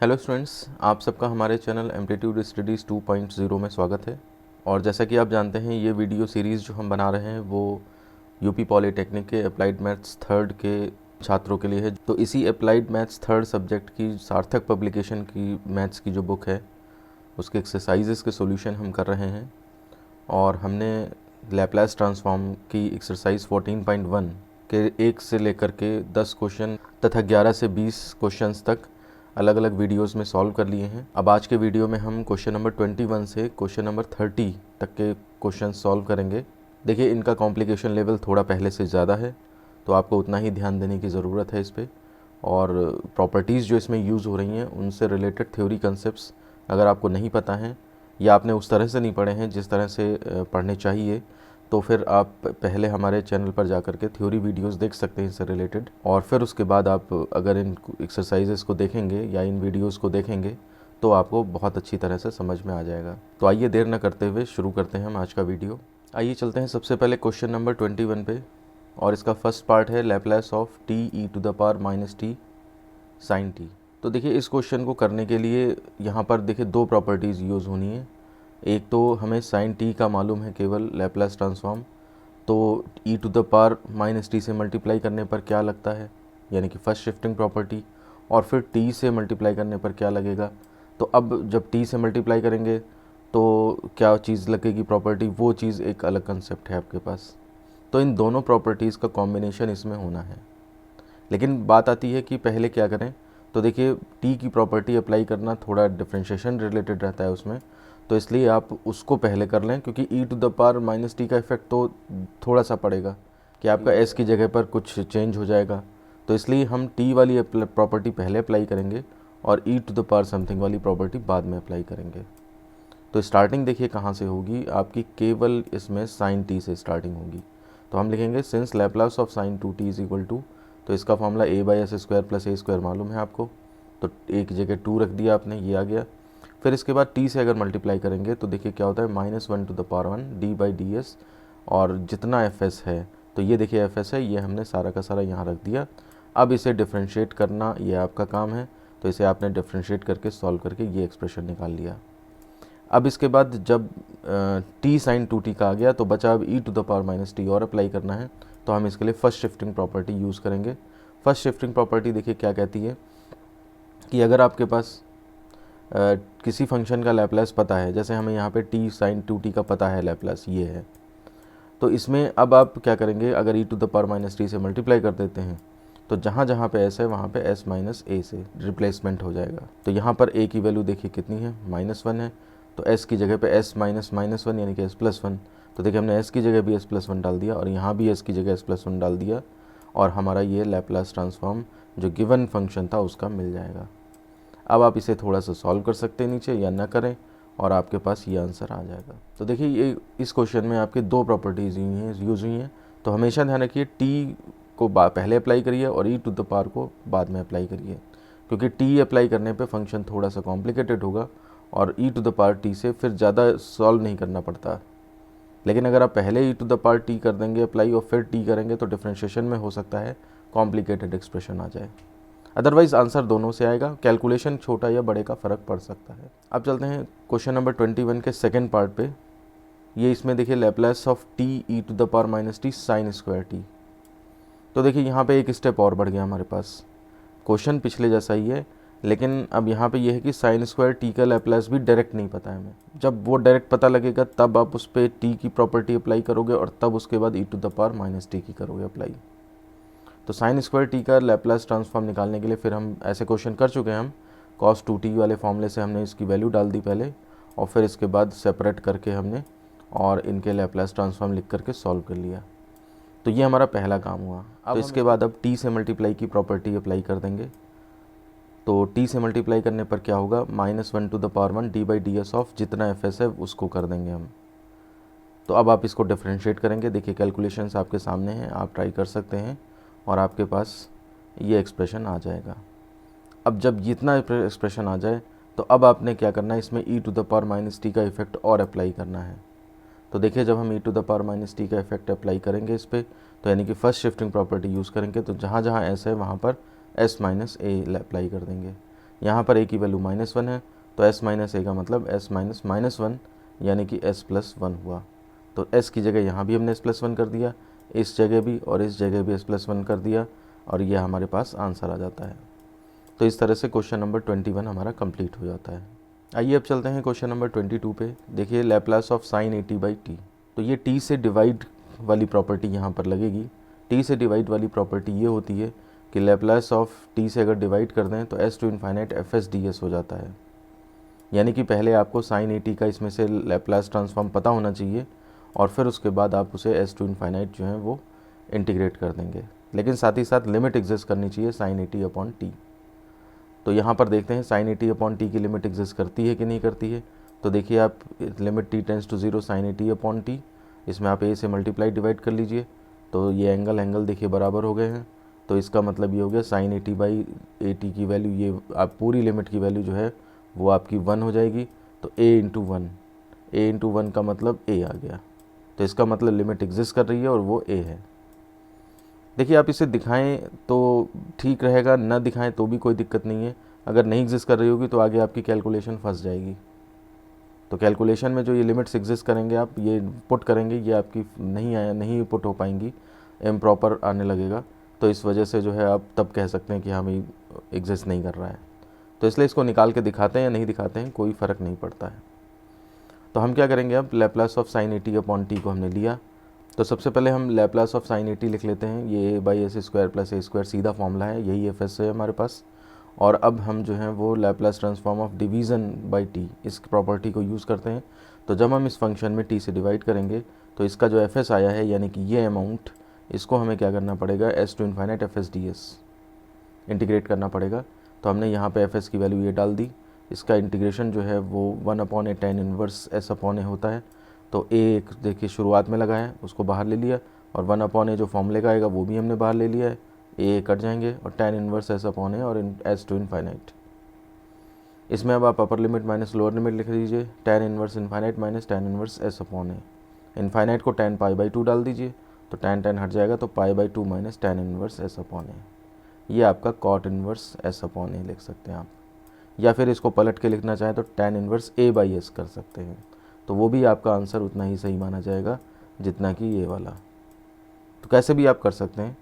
Hello students, आप सबका हमारे चैनल एम्पलीट्यूड स्टडीज़ 2.0 में स्वागत है। और जैसा कि आप जानते हैं, ये वीडियो सीरीज़ जो हम बना रहे हैं वो यूपी पॉलीटेक्निक के अप्लाइड मैथ्स थर्ड के छात्रों के लिए है। तो इसी अप्लाइड मैथ्स थर्ड सब्जेक्ट की सार्थक पब्लिकेशन की मैथ्स की जो बुक है उसके एक्सरसाइजेस के सॉल्यूशन हम कर रहे हैं। और हमने लैप्लास ट्रांसफॉर्म की एक्सरसाइज 14.1 के 1 से लेकर के 10 क्वेश्चन तथा 11 से 20 क्वेश्चंस तक अलग अलग वीडियोस में सॉल्व कर लिए हैं। अब आज के वीडियो में हम क्वेश्चन नंबर 21 से क्वेश्चन नंबर 30 तक के क्वेश्चन सॉल्व करेंगे। देखिए, इनका कॉम्प्लिकेशन लेवल थोड़ा पहले से ज़्यादा है, तो आपको उतना ही ध्यान देने की ज़रूरत है इस पर। और प्रॉपर्टीज़ जो इसमें यूज़ हो रही हैं उनसे रिलेटेड थ्योरी कंसेप्ट्स अगर आपको नहीं पता हैं या आपने उस तरह से नहीं पढ़े हैं जिस तरह से पढ़ने चाहिए, तो फिर आप पहले हमारे चैनल पर जाकर के थ्योरी वीडियोस देख सकते हैं इससे रिलेटेड। और फिर उसके बाद आप अगर इन एक्सरसाइजेस को देखेंगे या इन वीडियोस को देखेंगे तो आपको बहुत अच्छी तरह से समझ में आ जाएगा। तो आइए देर न करते हुए शुरू करते हैं हम आज का वीडियो। आइए चलते हैं सबसे पहले क्वेश्चन नंबर 21 पे। और इसका फर्स्ट पार्ट है Laplace of t e to the power minus t sine t. तो देखिए, इस क्वेश्चन को करने के लिए यहाँ पर देखिए दो प्रॉपर्टीज़ यूज़ होनी है। एक तो हमें साइन टी का मालूम है केवल लैप्लास ट्रांसफॉर्म, तो e to the power minus t से मल्टीप्लाई करने पर क्या लगता है, यानी कि फर्स्ट शिफ्टिंग प्रॉपर्टी। और फिर टी से मल्टीप्लाई करने पर क्या लगेगा। तो अब जब टी से मल्टीप्लाई करेंगे तो क्या चीज़ लगेगी प्रॉपर्टी, वो चीज़ एक अलग कंसेप्ट है आपके पास। तो इन दोनों प्रॉपर्टीज़ का कॉम्बिनेशन इसमें होना है। लेकिन बात आती है कि पहले क्या करें। तो देखिए, टी की प्रॉपर्टी अप्लाई करना थोड़ा डिफ्रेंशिएशन रिलेटेड रहता है उसमें, तो इसलिए आप उसको पहले कर लें, क्योंकि e to the power minus t का इफेक्ट तो थोड़ा सा पड़ेगा कि आपका एस की जगह पर कुछ चेंज हो जाएगा। तो इसलिए हम टी वाली प्रॉपर्टी पहले अप्लाई करेंगे और ई टू द पावर समथिंग वाली प्रॉपर्टी बाद में अप्लाई करेंगे। तो स्टार्टिंग देखिए कहाँ से होगी आपकी, केवल इसमें साइन टी से स्टार्टिंग होगी। तो हम लिखेंगे since Laplace of sine 2t is equal to, तो इसका फॉर्मूला a by s square plus a square मालूम है आपको, तो एक जगह 2 रख दिया आपने, ये आ गया। फिर इसके बाद t से अगर मल्टीप्लाई करेंगे तो देखिए क्या होता है, -1 to the power 1 d by d s. और जितना एफ एस है, तो ये देखिए एफ एस है, ये हमने सारा का सारा यहाँ रख दिया। अब इसे डिफ्रेंशिएट करना ये आपका काम है, तो इसे आपने डिफ्रेंशिएट करके सॉल्व करके ये एक्सप्रेशन निकाल लिया। अब इसके बाद जब टी साइन 2t का आ गया तो बचा अब e to the power minus t और अप्लाई करना है, तो हम इसके लिए फर्स्ट शिफ्टिंग प्रॉपर्टी यूज़ करेंगे। फर्स्ट शिफ्टिंग प्रॉपर्टी देखिए क्या कहती है कि अगर आपके पास किसी फंक्शन का लैप्लास पता है, जैसे हमें यहाँ पे टी साइन 2t का पता है लैप्लास ये है, तो इसमें अब आप क्या करेंगे, अगर e to the power minus t से मल्टीप्लाई कर देते हैं तो जहाँ जहाँ पे एस है वहाँ पे एस माइनस ए से रिप्लेसमेंट हो जाएगा। तो यहाँ पर ए की वैल्यू देखिए कितनी है, -1 है, तो एस की जगह पे एस माइनस -1 यानी कि एस प्लस 1। तो देखिए हमने एस की जगह भी एस प्लस 1 डाल दिया और यहाँ भी एस की जगह एस प्लस 1 डाल दिया, और हमारा ये लैप्लास ट्रांसफॉर्म जो गिवन फंक्शन था उसका मिल जाएगा। अब आप इसे थोड़ा सा सॉल्व कर सकते हैं नीचे या ना करें, और आपके पास ये आंसर आ जाएगा। तो देखिए ये इस क्वेश्चन में आपके दो प्रॉपर्टीज़ यूज़ हुई हैं, तो हमेशा ध्यान रखिए टी को पहले अप्लाई करिए और ई टू द पावर को बाद में अप्लाई करिए, क्योंकि टी अप्लाई करने पे फंक्शन थोड़ा सा कॉम्प्लिकेटेड होगा और ई टू द पावर टी से फिर ज़्यादा सॉल्व नहीं करना पड़ता। लेकिन अगर आप पहले ई टू द पावर टी कर देंगे अप्लाई और फिर टी करेंगे तो डिफ्रेंशिएशन में हो सकता है कॉम्प्लिकेटेड एक्सप्रेशन आ जाए। अदरवाइज़ आंसर दोनों से आएगा, कैलकुलेशन छोटा या बड़े का फ़र्क पड़ सकता है। अब चलते हैं क्वेश्चन नंबर 21 के सेकेंड पार्ट पे। ये इसमें देखिए Laplace of t e to the power minus t sine square t. तो देखिए यहाँ पे एक स्टेप और बढ़ गया हमारे पास। क्वेश्चन पिछले जैसा ही है, लेकिन अब यहाँ पे ये है कि साइन स्क्वायर टी का लैप्लास भी डायरेक्ट नहीं पता है हमें। जब वो डायरेक्ट पता लगेगा तब आप उस पर टी की प्रॉपर्टी अप्लाई करोगे और तब उसके बाद e to the power minus t की करोगे अप्लाई। तो साइन स्क्वायर टी का लैप्लास ट्रांसफॉर्म निकालने के लिए फिर हम ऐसे क्वेश्चन कर चुके हैं, हम कॉस 2t वाले फॉर्मूले से हमने इसकी वैल्यू डाल दी पहले, और फिर इसके बाद सेपरेट करके हमने और इनके लैप्लास ट्रांसफॉर्म लिख करके सॉल्व कर लिया। तो ये हमारा पहला काम हुआ। तो इसके बाद अब टी से मल्टीप्लाई की प्रॉपर्टी अप्लाई कर देंगे। तो टी से मल्टीप्लाई करने पर क्या होगा, -1 to the power 1 d by d s of जितना एफ एस है उसको कर देंगे हम। तो अब आप इसको डिफ्रेंशिएट करेंगे। देखिए कैलकुलेशंस आपके सामने हैं, आप ट्राई कर सकते हैं और आपके पास ये एक्सप्रेशन आ जाएगा। अब जब जितना एक्सप्रेशन आ जाए तो अब आपने क्या करना है, इसमें e to the power minus t का इफेक्ट और अप्लाई करना है। तो देखिए जब हम e to the power minus t का इफेक्ट अप्लाई करेंगे इस पर, तो यानी कि फर्स्ट शिफ्टिंग प्रॉपर्टी यूज़ करेंगे, तो जहाँ जहाँ एस है वहाँ पर एस माइनस ए अप्लाई कर देंगे। यहाँ पर a की वैल्यू -1 है, तो s माइनस a का मतलब s माइनस -1 यानी कि s+1 हुआ। तो s की जगह यहाँ भी हमने s+1 कर दिया, इस जगह भी और इस जगह भी s+1 कर दिया, और यह हमारे पास आंसर आ जाता है। तो इस तरह से क्वेश्चन नंबर 21 हमारा कंप्लीट हो जाता है। आइए अब चलते हैं क्वेश्चन नंबर 22 पे। देखिए लैप्लास ऑफ sin AT/t। तो ये t से डिवाइड वाली प्रॉपर्टी यहाँ पर लगेगी। t से डिवाइड वाली प्रॉपर्टी ये होती है कि लैप्लास ऑफ t से अगर डिवाइड कर दें तो s to infinite fs ds हो जाता है। यानी कि पहले आपको sin AT का इसमें से लैप्लास ट्रांसफॉर्म पता होना चाहिए और फिर उसके बाद आप उसे s टू इन्फाइनाइट जो है वो इंटीग्रेट कर देंगे, लेकिन साथ ही साथ लिमिट एग्जिस्ट करनी चाहिए sin AT/t। तो यहाँ पर देखते हैं sin AT/t की लिमिट एग्जिस्ट करती है कि नहीं करती है। तो देखिए आप limit t tends to 0 sin AT/t, इसमें आप a से मल्टीप्लाई डिवाइड कर लीजिए, तो ये एंगल देखिए बराबर हो गए हैं। तो इसका मतलब ये हो गया sin AT/AT की वैल्यू, ये आप पूरी लिमिट की वैल्यू जो है वो आपकी 1 हो जाएगी। तो a इंटू 1 का मतलब a आ गया। तो इसका मतलब लिमिट एग्जिस्ट कर रही है और वो a है। देखिए आप इसे दिखाएं तो ठीक रहेगा, ना दिखाएं तो भी कोई दिक्कत नहीं है। अगर नहीं एग्जिस्ट कर रही होगी तो आगे आपकी कैलकुलेशन फंस जाएगी। तो कैलकुलेशन में जो ये लिमिट्स एग्जिस्ट करेंगे, आप ये पुट करेंगे, ये आपकी नहीं पुट हो पाएंगी, इम्प्रॉपर आने लगेगा। तो इस वजह से जो है आप तब कह सकते हैं कि हमें एग्जिस्ट नहीं कर रहा है। तो इसलिए इसको निकाल के दिखाते हैं या नहीं दिखाते हैं कोई फ़र्क नहीं पड़ता है। तो हम क्या करेंगे, अब लैप्लास ऑफ sin AT/t को हमने लिया, तो सबसे पहले हम लैप्लास ऑफ sin AT लिख लेते हैं। ये a/s² + a² सीधा फॉर्मूला है, यही fs है हमारे पास। और अब हम जो है वो Laplace transform of division by t, इस प्रॉपर्टी को यूज़ करते हैं। तो जब हम इस फंक्शन में t से डिवाइड करेंगे तो इसका जो fs आया है, यानी कि ये अमाउंट, इसको हमें क्या करना पड़ेगा, s to infinite fs ds integrate करना पड़ेगा। तो हमने यहाँ पे fs की वैल्यू ये डाल दी। इसका इंटीग्रेशन जो है वो 1/a tan इनवर्स s/a होता है। तो a देखिए शुरुआत में लगा है, उसको बाहर ले लिया, और 1/a जो फॉर्मूले का आएगा वो भी हमने बाहर ले लिया है। a कट जाएंगे और tan इनवर्स s/a और s टू इन्फाइनाइट। इसमें अब आप upper limit minus lower limit लिख लीजिए, tan inverse infinite minus tan inverse s/a। Infinite को tan π/2 डाल दीजिए, तो tan हट जाएगा, तो π/2 माइनस tan इनवर्स s/a। ये आपका cot इनवर्स s/a लिख सकते हैं आप, या फिर इसको पलट के लिखना चाहें तो tan इनवर्स a/s कर सकते हैं। तो वो भी आपका आंसर उतना ही सही माना जाएगा जितना कि ये वाला। तो कैसे भी आप कर सकते हैं।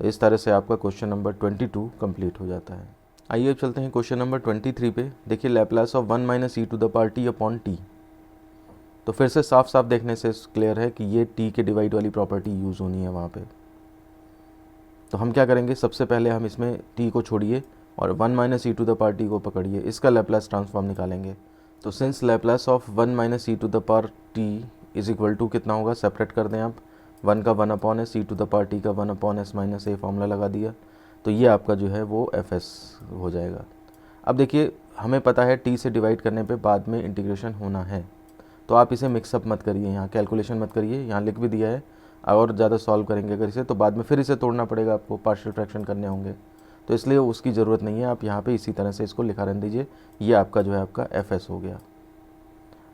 तो इस तरह से आपका क्वेश्चन नंबर 22 कंप्लीट हो जाता है। आइए अब चलते हैं क्वेश्चन नंबर 23 पे। देखिए लैप्लास ऑफ 1 - e⁻t/t। तो फिर से साफ साफ देखने से क्लियर है कि ये t के डिवाइड वाली प्रॉपर्टी यूज़ होनी है वहाँ पे। तो हम क्या करेंगे, सबसे पहले हम इसमें t को छोड़िए और 1 - e⁻t को पकड़िए, इसका लैप्लास ट्रांसफॉर्म निकालेंगे। तो since Laplace of 1 - e⁻t is equal to कितना होगा, सेपरेट कर दें आप, 1 का 1/s, e⁻t का 1/s - a फॉर्मूला लगा दिया। तो ये आपका जो है वो fs हो जाएगा। अब देखिए हमें पता है t से डिवाइड करने पे बाद में इंटीग्रेशन होना है, तो आप इसे मिक्सअप मत करिए, यहाँ कैलकुलेशन मत करिए, यहाँ लिख भी दिया है। और ज़्यादा सॉल्व करेंगे अगर इसे तो बाद में फिर इसे तोड़ना पड़ेगा, आपको पार्शियल फ्रैक्शन करने होंगे, तो इसलिए उसकी ज़रूरत नहीं है। आप यहाँ पे इसी तरह से इसको लिखा रहने दीजिए। ये आपका जो है आपका fs हो गया।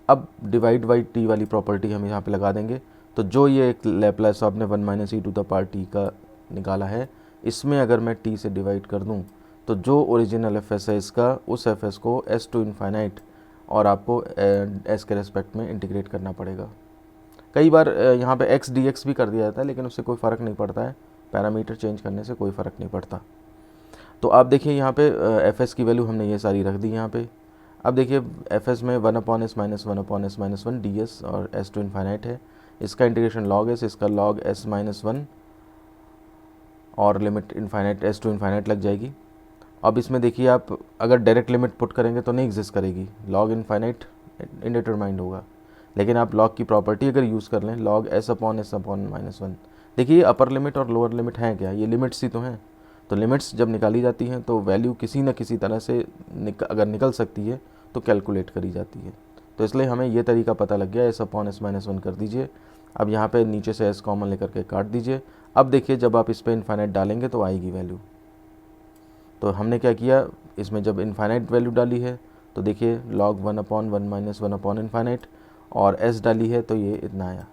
अब डिवाइड बाई t वाली प्रॉपर्टी हम यहाँ पे लगा देंगे। तो जो ये एक लैप्लास आपने 1 - e⁻t का निकाला है, इसमें अगर मैं t से डिवाइड कर दूँ तो जो ओरिजिनल fs है इसका, उस fs को s टू इन्फाइनाइट और आपको s के रेस्पेक्ट में इंटीग्रेट करना पड़ेगा। कई बार यहाँ पे x dx भी कर दिया जाता है, लेकिन उससे कोई फ़र्क नहीं पड़ता है, पैरामीटर चेंज करने से कोई फ़र्क नहीं पड़ता। तो आप देखिए यहाँ पे fs की वैल्यू हमने ये सारी रख दी यहाँ पे। अब देखिए fs में 1/s minus 1/s minus 1 ds और s टू इन्फाइनाइट है, इसका इंटीग्रेशन log s, इसका log s माइनस 1 और limit infinite s to infinite लग जाएगी। अब इसमें देखिए आप अगर डायरेक्ट लिमिट पुट करेंगे तो नहीं एग्जिस्ट करेगी, log इन्फाइनाइट इंडिटरमाइंड होगा। लेकिन आप log की प्रॉपर्टी अगर यूज़ कर लें, log s/s/-1, देखिए अपर लिमिट और लोअर लिमिट हैं क्या, ये लिमिट्स ही तो हैं। तो लिमिट्स जब निकाली जाती हैं तो वैल्यू किसी न किसी तरह से अगर निकल सकती है तो कैलकुलेट करी जाती है। तो इसलिए हमें ये तरीका पता लग गया, s/s-1 कर दीजिए। अब यहाँ पे नीचे से s कॉमन लेकर के काट दीजिए। अब देखिए जब आप इस पर इन्फाइनाइट डालेंगे तो आएगी वैल्यू। तो हमने क्या किया, इसमें जब इन्फाइनाइट वैल्यू डाली है तो देखिए log 1/1 - 1/इन्फाइनाइट, और s डाली है तो ये इतना आया।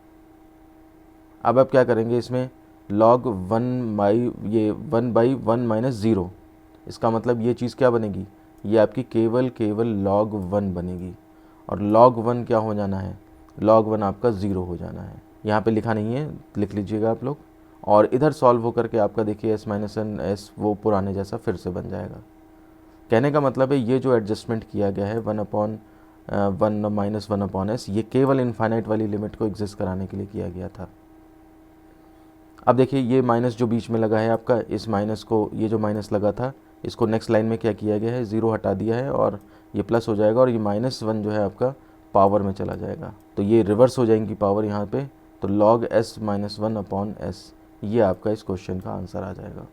अब आप क्या करेंगे, इसमें log 1/1 - 0, इसका मतलब ये चीज़ क्या बनेगी, ये आपकी केवल log 1 बनेगी। और log 1 क्या हो जाना है, log 1 आपका 0 हो जाना है। यहाँ पे लिखा नहीं है, लिख लीजिएगा आप लोग। और इधर सॉल्व होकर के आपका देखिए s माइनस एन एस वो पुराने जैसा फिर से बन जाएगा। कहने का मतलब है ये जो एडजस्टमेंट किया गया है 1/1 माइनस 1/s, ये केवल इनफाइनाइट वाली लिमिट को एग्जिस्ट कराने के लिए किया गया था। अब देखिए ये माइनस जो बीच में लगा है आपका, इस माइनस को, ये जो माइनस लगा था इसको नेक्स्ट लाइन में क्या किया गया है, 0 हटा दिया है और ये प्लस हो जाएगा और ये -1 जो है आपका पावर में चला जाएगा। तो ये रिवर्स हो जाएंगी पावर यहाँ पे, तो log s माइनस 1/s, ये आपका इस क्वेश्चन का आंसर आ जाएगा।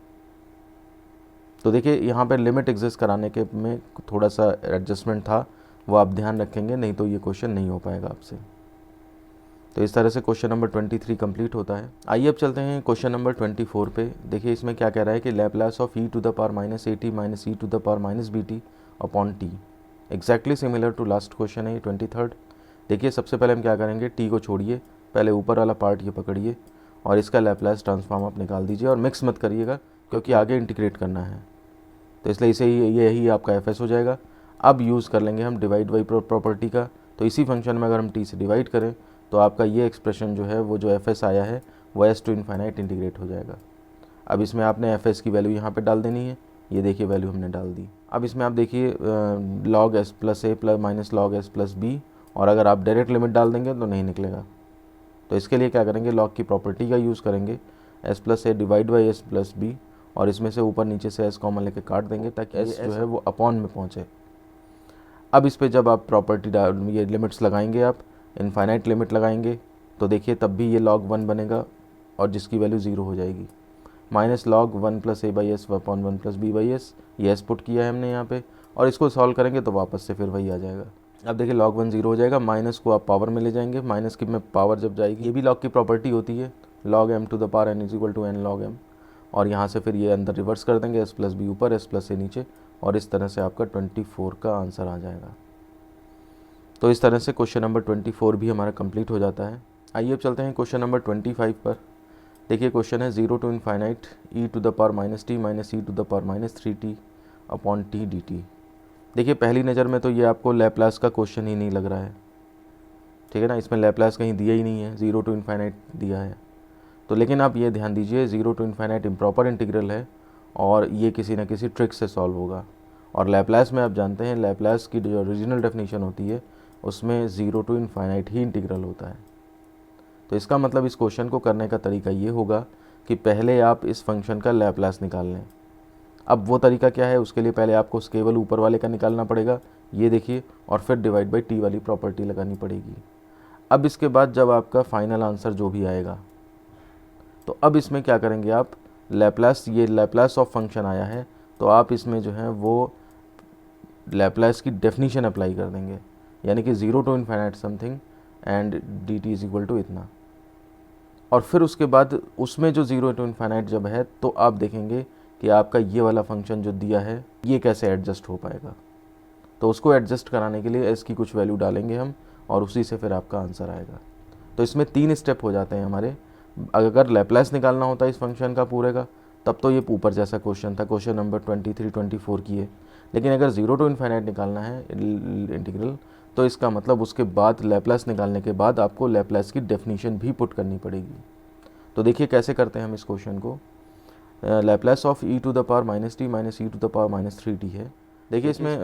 तो देखिए यहाँ पर लिमिट एग्जिस्ट कराने के में थोड़ा सा एडजस्टमेंट था, वो आप ध्यान रखेंगे, नहीं तो ये क्वेश्चन नहीं हो पाएगा आपसे। तो इस तरह से क्वेश्चन नंबर 23 कंप्लीट होता है। आइए अब चलते हैं क्वेश्चन नंबर 24 पे। देखिए इसमें क्या कह रहा है कि Laplace of e to the power minus AT minus e to the power minus BT upon t। Exactly similar to last question है ये 23rd। देखिए सबसे पहले हम क्या करेंगे, t को छोड़िए, पहले ऊपर वाला पार्ट ये पकड़िए और इसका लैप्लास ट्रांसफॉर्म आप निकाल दीजिए और मिक्स मत करिएगा क्योंकि आगे इंटीग्रेट करना है, तो इसलिए इसे यही आपका fs हो जाएगा। अब यूज़ कर लेंगे हम डिवाइड बाई प्रॉपर्टी का। तो इसी फंक्शन में अगर हम t से डिवाइड करें तो आपका ये एक्सप्रेशन जो है वो जो fs आया है वो s टू इनफाइनाइट इंटीग्रेट हो जाएगा। अब इसमें आपने fs की वैल्यू यहाँ पे डाल देनी है, ये देखिए वैल्यू हमने डाल दी। अब इसमें आप देखिए log s plus a plus minus log s plus b, और अगर आप डायरेक्ट लिमिट डाल देंगे तो नहीं निकलेगा। तो इसके लिए क्या करेंगे, log की प्रॉपर्टी का यूज़ करेंगे, s plus a divide by s plus b, और इसमें से ऊपर नीचे से s कॉमन लेके काट देंगे ताकि s जो है वो अपॉन में पहुँचे। अब इस पर जब आप प्रॉपर्टी ये लिमिट्स लगाएंगे, आप इनफाइनाइट लिमिट लगाएंगे, तो देखिए तब भी ये log 1 बनेगा और जिसकी वैल्यू 0 हो जाएगी। Minus log 1 plus a by S upon 1 plus b by S, ये s पुट किया है हमने यहाँ पे, और इसको सॉल्व करेंगे तो वापस से फिर वही आ जाएगा। अब देखिए log 1 0 हो जाएगा, माइनस को आप पावर में ले जाएंगे, माइनस की में पावर जब जाएगी, ये भी log की प्रॉपर्टी होती है, log m to the power n is equal to n log m, और यहाँ से फिर ये अंदर रिवर्स कर देंगे, s प्लस b ऊपर s प्लस a नीचे, और इस तरह से आपका 24 का आंसर आ जाएगा। तो इस तरह से क्वेश्चन नंबर 24 भी हमारा कंप्लीट हो जाता है। आइए अब चलते हैं क्वेश्चन नंबर 25 पर। देखिए क्वेश्चन है 0 to infinite e to the power minus t minus e to the power minus 3t upon t dt। देखिए पहली नज़र में तो ये आपको लैप्लास का क्वेश्चन ही नहीं लग रहा है, ठीक है ना, इसमें लैप्लास कहीं दिया ही नहीं है, 0 टू इनफाइनाइट दिया है। तो लेकिन आप ये ध्यान दीजिए 0 टू इनफाइनाइट इम्प्रॉपर इंटीग्रल है और ये किसी न किसी ट्रिक से सॉल्व होगा। और लैप्लास में आप जानते हैं लैप्लास की जो ओरिजिनल डेफिनेशन होती है उसमें 0 टू इनफाइनाइट ही इंटीग्रल होता है। तो इसका मतलब इस क्वेश्चन को करने का तरीका ये होगा कि पहले आप इस फंक्शन का लैप्लास निकाल लें। अब वो तरीका क्या है, उसके लिए पहले आपको केवल ऊपर वाले का निकालना पड़ेगा, ये देखिए, और फिर डिवाइड बाई टी वाली प्रॉपर्टी लगानी पड़ेगी। अब इसके बाद जब आपका फाइनल आंसर जो भी आएगा, तो अब इसमें क्या करेंगे आप, लैप्लास, ये लैप्लास ऑफ फंक्शन आया है तो आप इसमें जो है वो लैप्लास की डेफिनीशन अप्लाई कर देंगे, यानी कि 0 to infinite something and d t is equal to इतना। और फिर उसके बाद उसमें जो 0 टू इनफाइनाइट जब है तो आप देखेंगे कि आपका ये वाला फंक्शन जो दिया है ये कैसे एडजस्ट हो पाएगा। तो उसको एडजस्ट कराने के लिए एस की कुछ वैल्यू डालेंगे हम और उसी से फिर आपका आंसर आएगा। तो इसमें 3 स्टेप हो जाते हैं हमारे। अगर लैप्लास निकालना होता इस फंक्शन का पूरे का तब तो ये ऊपर जैसा क्वेश्चन था, क्वेश्चन नंबर 23 24 की है। लेकिन अगर 0 टू इनफाइनाइट निकालना है इंटीग्रल, तो इसका मतलब उसके बाद लैप्लास निकालने के बाद आपको लैप्लास की डेफिनीशन भी पुट करनी पड़ेगी। तो देखिए कैसे करते हैं हम इस क्वेश्चन को। Laplace of e to the power minus t minus e to the power minus 3t है। देखिए इसमें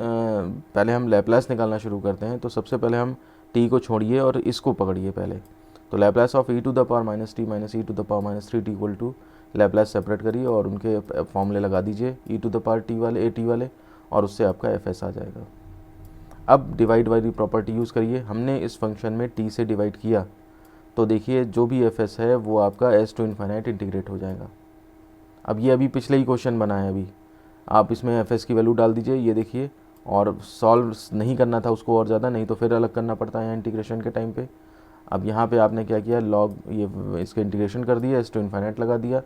पहले हम लैप्लास निकालना शुरू करते हैं। तो सबसे पहले हम t को छोड़िए और इसको पकड़िए पहले। तो Laplace of e to the power minus t minus e to the power minus 3t equal to Laplace separate करिए और उनके फॉर्मूले लगा दीजिए e to the power t वाले a t वाले, और उससे आपका fs आ जाएगा। अब डिवाइड वाली प्रॉपर्टी यूज़ करिए। हमने इस फंक्शन में t से डिवाइड किया तो देखिए जो भी fs है वो आपका s टू इनफाइनाइट इंटीग्रेट हो जाएगा। अब ये अभी पिछले ही क्वेश्चन बना है, अभी आप इसमें fs की वैल्यू डाल दीजिए, ये देखिए, और सॉल्व नहीं करना था उसको और ज़्यादा, नहीं तो फिर अलग करना पड़ता है यहाँ इंटीग्रेशन के टाइम पे। अब यहाँ पे आपने क्या किया, लॉग ये इसके इंटीग्रेशन कर दिया, s टू इनफाइनाइट लगा दिया।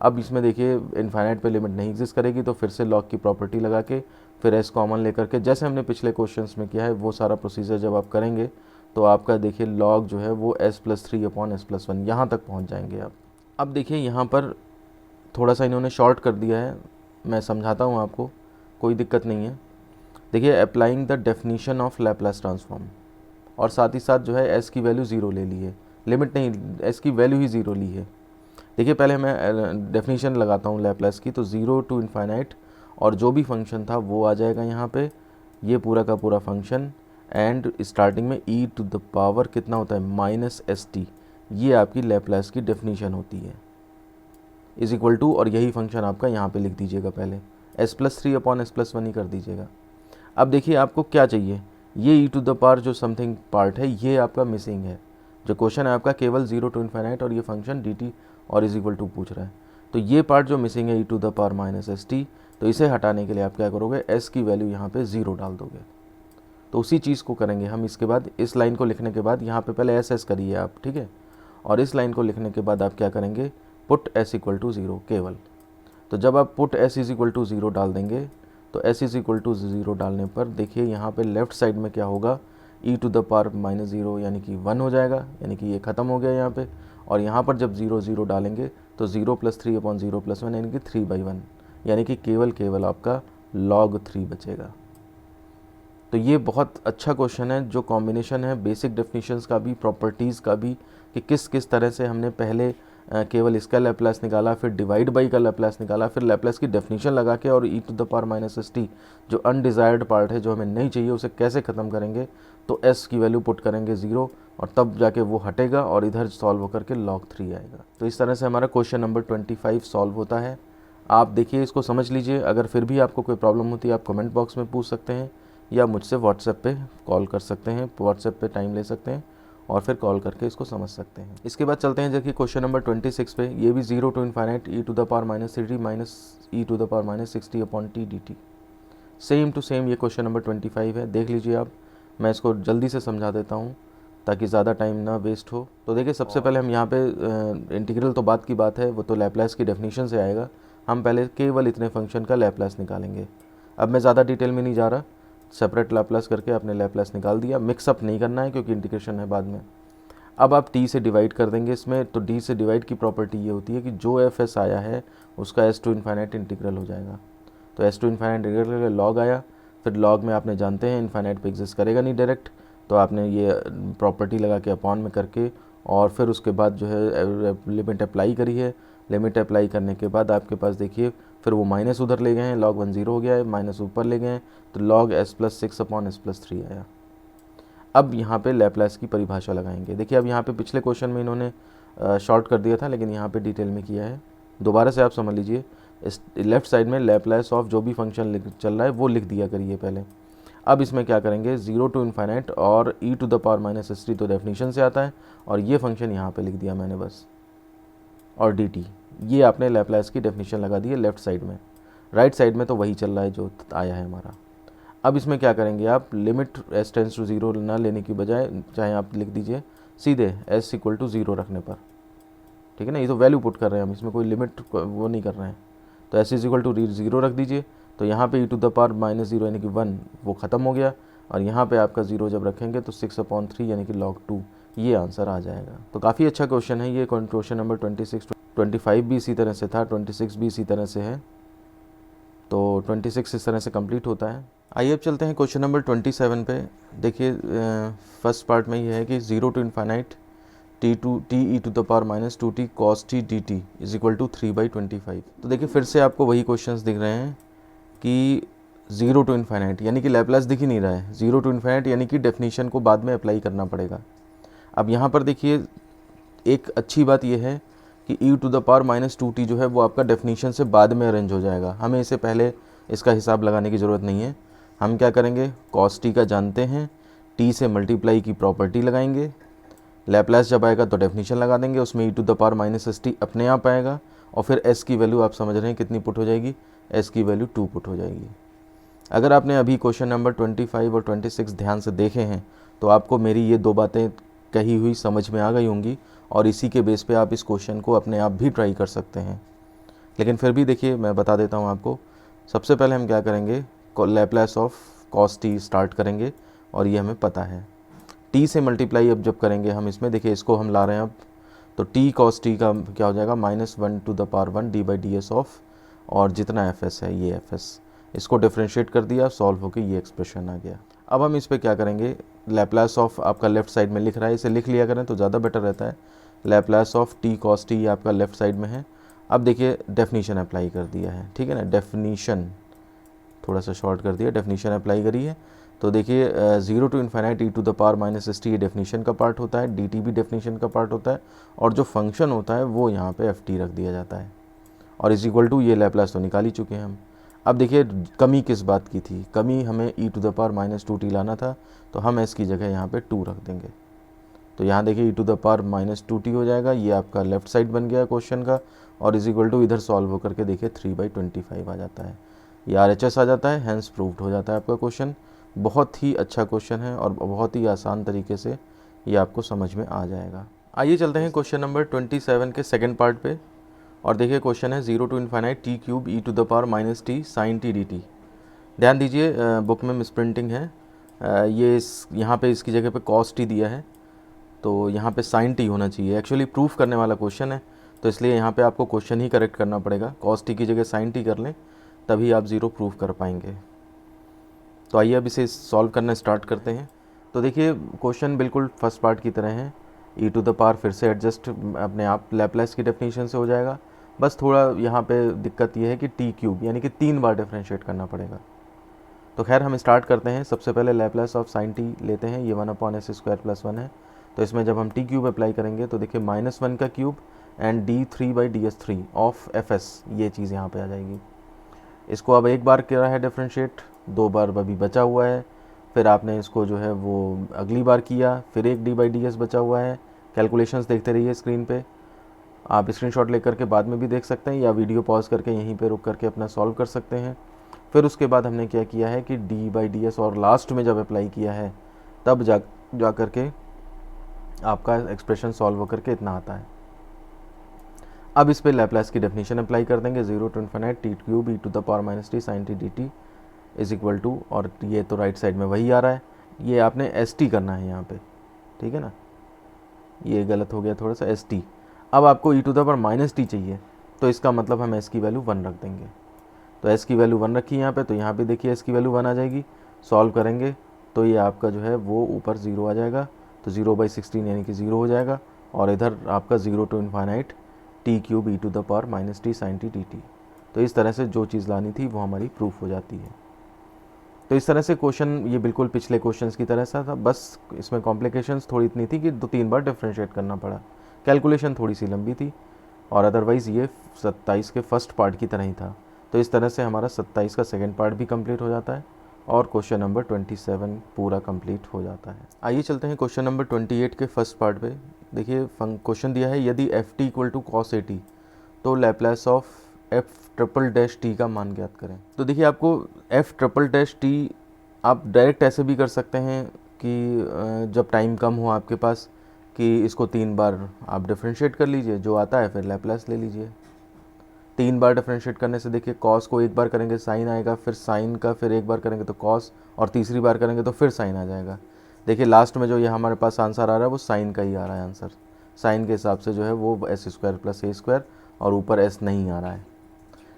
अब इसमें देखिए इनफाइनाइट पे लिमिट नहीं एग्जिस्ट करेगी तो फिर से लॉग की प्रॉपर्टी लगा के फिर s कॉमन लेकर के जैसे हमने पिछले क्वेश्चंस में किया है वो सारा प्रोसीजर जब आप करेंगे तो आपका देखिए लॉग जो है वो s plus 3 upon s plus 1 यहाँ तक पहुँच जाएंगे आप। अब देखिए यहाँ पर थोड़ा सा इन्होंने शॉर्ट कर दिया है, मैं समझाता हूँ आपको, कोई दिक्कत नहीं है। देखिए applying the definition of Laplace transform, और साथ ही साथ जो है एस की वैल्यू ज़ीरो ले ली है, लिमिट नहीं, एस की वैल्यू ही ज़ीरो ली है। देखिए पहले मैं डेफिनीशन लगाता हूँ लैप्लास की, तो 0 टू इन्फाइनाइट, और जो भी फंक्शन था वो आ जाएगा यहाँ पे, ये पूरा का पूरा फंक्शन, एंड स्टार्टिंग में e टू द पावर कितना होता है माइनस एस टी, ये आपकी लैप्लास की डेफिनीशन होती है, इज इक्वल टू, और यही फंक्शन आपका यहाँ पे लिख दीजिएगा, पहले s+3 अपॉन s+1 ही कर दीजिएगा। अब देखिए आपको क्या चाहिए, ये e टू द पावर जो समथिंग पार्ट है ये आपका मिसिंग है, जो क्वेश्चन है आपका केवल 0 टू इन्फाइनाइट और ये फंक्शन dt और इज इक्वल टू पूछ रहा है, तो ये पार्ट जो मिसिंग है e to the power minus s t, तो इसे हटाने के लिए आप क्या करोगे, s की वैल्यू यहाँ पे 0 डाल दोगे। तो उसी चीज़ को करेंगे हम इसके बाद, इस लाइन को लिखने के बाद यहाँ पे पहले एस करिए आप, ठीक है, और इस लाइन को लिखने के बाद आप क्या करेंगे, पुट s इक्वल टू 0 केवल। तो जब आप put s is equal to 0 डाल देंगे, तो s इज इक्वल टू 0 डालने पर देखिए यहाँ पे लेफ्ट साइड में क्या होगा, e to the power minus 0 यानी कि 1 हो जाएगा, यानी कि ये ख़त्म हो गया यहाँ पे, और यहाँ पर जब 0 0 डालेंगे तो 0 + 3 अपॉन 0 + 1 यानी कि 3/1, यानी कि केवल आपका log 3 बचेगा। तो ये बहुत अच्छा क्वेश्चन है, जो कॉम्बिनेशन है बेसिक डेफिनेशंस का भी, प्रॉपर्टीज़ का भी, कि किस किस तरह से हमने पहले केवल इसका लैप्लास निकाला, फिर डिवाइड बाई का लैप्लास निकाला, फिर लैप्लास की डेफिनेशन लगा के, और e to the power minus s t जो अनडिज़ायर्ड पार्ट है, जो हमें नहीं चाहिए, उसे कैसे ख़त्म करेंगे, तो s की वैल्यू पुट करेंगे 0, और तब जाके वो हटेगा और इधर सॉल्व होकर के log 3 आएगा। तो इस तरह से हमारा क्वेश्चन नंबर 25 सॉल्व होता है। आप देखिए इसको समझ लीजिए, अगर फिर भी आपको कोई प्रॉब्लम होती है आप कमेंट बॉक्स में पूछ सकते हैं, या मुझसे व्हाट्सएप पे कॉल कर सकते हैं, व्हाट्सएप पे टाइम ले सकते हैं और फिर कॉल करके इसको समझ सकते हैं। इसके बाद चलते हैं देखिए क्वेश्चन नंबर 26 पे, ये भी 0 to infinite e to the power minus 3t minus e to the power minus 60 upon t dt, same to same ये क्वेश्चन नंबर 25 है। देख लीजिए आप, मैं इसको जल्दी से समझा देता हूँ ताकि ज़्यादा टाइम ना वेस्ट हो। तो देखिए सबसे पहले हम यहाँ पे इंटीग्रल तो बात की बात है, वो तो लैप्लास की डेफिनेशन से आएगा, हम पहले केवल इतने फंक्शन का लैप्लास निकालेंगे। अब मैं ज़्यादा डिटेल में नहीं जा रहा, सेपरेट लैप्लास करके आपने लैप्लास निकाल दिया, मिक्सअप नहीं करना है क्योंकि इंटीग्रेशन है बाद में। अब आप t से डिवाइड कर देंगे इसमें, तो d से डिवाइड की प्रॉपर्टी ये होती है कि जो fs आया है उसका s टू इन्फाइनाइट इंटीग्रल हो जाएगा। तो s to infinite integral log आया, फिर लॉग में आपने जानते हैं इन्फाइनाइट पे एग्जिस्ट करेगा नहीं डायरेक्ट, तो आपने ये प्रॉपर्टी लगा के अपॉन में करके, और फिर उसके बाद जो है लिमिट अप्लाई करी है। लिमिट अप्लाई करने के बाद आपके पास देखिए फिर वो माइनस उधर ले गए हैं, log 1 0 हो गया है, माइनस ऊपर ले गए हैं, तो log s+6 अपॉन s+3 आया। अब यहाँ पे लैप्लास की परिभाषा लगाएंगे। देखिए अब यहाँ पे पिछले क्वेश्चन में इन्होंने शॉर्ट कर दिया था, लेकिन यहाँ पे डिटेल में किया है। दोबारा से आप समझ लीजिए, इस लेफ़्ट साइड में लैप्लास ऑफ जो भी फंक्शन चल रहा है वो लिख दिया करिए पहले। अब इसमें क्या करेंगे, 0 टू इन्फाइनाइट और e to the power minus s t तो डेफिनेशन से आता है, और ये फंक्शन यहाँ पे लिख दिया मैंने बस, और dt, ये आपने लैप्लास की डेफिनेशन लगा दी है लेफ़्ट साइड में। राइट साइड में तो वही चल रहा है जो आया है हमारा। अब इसमें क्या करेंगे आप, लिमिट s टेंस टू 0 ना लेने की बजाय चाहे आप लिख दीजिए सीधे s इक्वल टू 0 रखने पर, ठीक है ना, ये तो वैल्यू पुट कर रहे हैं हम, इसमें कोई लिमिट वो नहीं कर रहे हैं। तो s इज इक्वल टू 0 रख दीजिए, तो यहाँ पे e to the power minus 0 यानी कि 1 वो ख़त्म हो गया, और यहाँ पे आपका 0 जब रखेंगे तो 6/3 यानी कि log 2, ये आंसर आ जाएगा। तो काफ़ी अच्छा क्वेश्चन है ये, क्वेश्चन नंबर 26 25 भी इसी तरह से था, 26 भी इसी तरह से है, तो 26 इस तरह से कंप्लीट होता है। आइए अब चलते हैं क्वेश्चन नंबर 27 पे। देखिए फर्स्ट पार्ट में ये है कि 0 to infinite t e to the power minus 2t cos t dt is equal to 3/25। तो देखिए फिर से आपको वही क्वेश्चंस दिख रहे हैं कि 0 टू इन्फाइनाइट यानी कि लैप्लास दिख ही नहीं रहा है, 0 टू इन्फाइनाइट यानी कि डेफिनेशन को बाद में अप्लाई करना पड़ेगा। अब यहाँ पर देखिए एक अच्छी बात यह है कि e to the power minus 2t जो है वो आपका डेफिनेशन से बाद में अरेंज हो जाएगा, हमें इसे पहले इसका हिसाब लगाने की ज़रूरत नहीं है। हम क्या करेंगे, cos t का जानते हैं, t से मल्टीप्लाई की प्रॉपर्टी लगाएंगे, लैप्लास जब आएगा तो डेफिनेशन लगा देंगे, उसमें e to the power minus s t अपने आप आएगा, और फिर s की वैल्यू आप समझ रहे हैं कितनी पुट हो जाएगी, s की वैल्यू 2 पुट हो जाएगी। अगर आपने अभी क्वेश्चन नंबर 25 और 26 ध्यान से देखे हैं तो आपको मेरी ये दो बातें कही हुई समझ में आ गई होंगी, और इसी के बेस पे आप इस क्वेश्चन को अपने आप भी ट्राई कर सकते हैं। लेकिन फिर भी देखिए मैं बता देता हूँ आपको, सबसे पहले हम क्या करेंगे, Laplace of cos t start करेंगे, और ये हमें पता है। t से मल्टीप्लाई अब जब करेंगे हम इसमें, देखिए इसको हम ला रहे हैं अब, तो t cos t का क्या हो जाएगा, -1 to the power 1 d/ds of, और जितना fs है ये fs, इसको डिफ्रेंशिएट कर दिया, सॉल्व होकर ये एक्सप्रेशन आ गया। अब हम इस पर क्या करेंगे, लैप्लास ऑफ आपका लेफ्ट साइड में लिख रहा है, इसे लिख लिया करें तो ज़्यादा बेटर रहता है। Laplace of T cos T आपका लेफ्ट साइड में है। अब देखिए डेफिनीशन अप्लाई कर दिया है, ठीक है ना, डेफिनीशन थोड़ा सा शॉर्ट कर दिया, डेफिनीशन अप्लाई करी है। तो देखिए 0 to infinite e to the power minus s t ये डेफिनीशन का पार्ट होता है, डी टी भी डेफिनीशन का पार्ट होता है, और जो फंक्शन होता है वो यहाँ पे एफ टी रख दिया जाता है, और इज इक्वल टू ये लैप्लास तो निकाल ही चुके हैं हम। अब देखिए कमी किस बात की थी, कमी हमें e to the power minus two t लाना था, तो हम s की जगह यहाँ पे 2 रख देंगे। तो यहाँ देखिए e to the power minus two t हो जाएगा, ये आपका लेफ्ट साइड बन गया क्वेश्चन का, और इज इक्वल टू इधर सॉल्व होकर के देखिए 3/25 आ जाता है, ये RHS आ जाता है, हैंस प्रूव्ड हो जाता है आपका क्वेश्चन। बहुत ही अच्छा क्वेश्चन है और बहुत ही आसान तरीके से ये आपको समझ में आ जाएगा। आइए चलते हैं क्वेश्चन नंबर 27 के सेकंड पार्ट पे, और देखिए क्वेश्चन है 0 to infinite t cube e to the power minus t sine t d t. ध्यान दीजिए बुक में मिसप्रिंटिंग है, ये यहाँ पे इसकी जगह पे कॉस टी दिया है, तो यहाँ पे साइन टी होना चाहिए। एक्चुअली प्रूफ करने वाला क्वेश्चन है, तो इसलिए यहाँ पे आपको क्वेश्चन ही करेक्ट करना पड़ेगा, कॉस टी की जगह साइन टी कर लें, तभी आप 0 प्रूफ कर पाएंगे। तो आइए अब इसे सॉल्व करना स्टार्ट करते हैं। तो देखिए क्वेश्चन बिल्कुल फर्स्ट पार्ट की तरह है, e टू द पावर फिर से एडजस्ट अपने आप लैप्लास की डेफिनेशन से हो जाएगा, बस थोड़ा यहाँ पे दिक्कत ये है कि टी क्यूब यानी कि 3 बार डिफ्रेंशिएट करना पड़ेगा। तो खैर हम स्टार्ट करते हैं। सबसे पहले लैप्लास ऑफ साइन टी लेते हैं, ये 1/s² + 1 है, तो इसमें जब हम टी क्यूब अप्लाई करेंगे तो देखिए -1 का cube and d3/ds3 of fs, ये चीज़ यहाँ पे आ जाएगी। इसको अब एक बार किया है डिफ्रेंशिएट, 2 बार अभी बचा हुआ है, फिर आपने इसको जो है वो अगली बार किया, फिर एक d/ds बचा हुआ है। कैलकुलेशंस देखते रहिए स्क्रीन पे, आप स्क्रीनशॉट लेकर के बाद में भी देख सकते हैं या वीडियो पॉज करके यहीं पे रुक करके अपना सॉल्व कर सकते हैं। फिर उसके बाद हमने क्या किया है कि d/ds और लास्ट में जब अप्लाई किया है तब जा करके आपका एक्सप्रेशन सॉल्व होकर के इतना आता है। अब इस पे लैप्लास की डेफिनेशन अप्लाई कर देंगे, 0 to infinite t cube e to the power minus t sine t d t is equal to, और ये तो राइट साइड में वही आ रहा है, ये आपने एस टी करना है यहाँ पे, ठीक है ना, ये गलत हो गया थोड़ा सा, एस टी। अब आपको e to the power minus t चाहिए, तो इसका मतलब हम एस की वैल्यू 1 रख देंगे। तो एस की वैल्यू 1 रखी यहाँ पे, तो यहाँ पे देखिए एस की वैल्यू 1 आ जाएगी। सॉल्व करेंगे तो ये आपका जो है वो ऊपर 0 आ जाएगा, तो 0/16 यानी कि 0 हो जाएगा, और इधर आपका 0 to infinite t cube e to the power minus t sine t d t. तो इस तरह से जो चीज़ लानी थी वो हमारी प्रूफ हो जाती है। तो इस तरह से क्वेश्चन ये बिल्कुल पिछले क्वेश्चंस की तरह सा था, बस इसमें कॉम्प्लिकेशंस थोड़ी इतनी थी कि 2-3 बार डिफ्रेंशिएट करना पड़ा, कैलकुलेशन थोड़ी सी लंबी थी, और अदरवाइज़ ये 27 के फर्स्ट पार्ट की तरह ही था। तो इस तरह से हमारा 27 का सेकेंड पार्ट भी कंप्लीट हो जाता है, और क्वेश्चन नंबर 27 पूरा कंप्लीट हो जाता है। आइए चलते हैं क्वेश्चन नंबर 28 के फर्स्ट पार्ट पे। देखिए क्वेश्चन दिया है, यदि f t equal to cos a t तो Laplace of f triple dash t का मान ज्ञात करें। तो देखिए आपको एफ ट्रिपल डैश टी आप डायरेक्ट ऐसे भी कर सकते हैं कि जब टाइम कम हो आपके पास, कि इसको 3 बार आप डिफ्रेंशिएट कर लीजिए, जो आता है फिर लैप्लास ले लीजिए। 3 बार डिफ्रेंशिएट करने से देखिए कॉस को एक बार करेंगे साइन आएगा, फिर साइन का फिर एक बार करेंगे तो कॉस, और तीसरी बार करेंगे तो फिर साइन आ जाएगा। देखिए लास्ट में जो ये हमारे पास आंसर आ रहा है वो साइन का ही आ रहा है आंसर, साइन के हिसाब से जो है वो s² + a², और ऊपर s नहीं आ रहा है।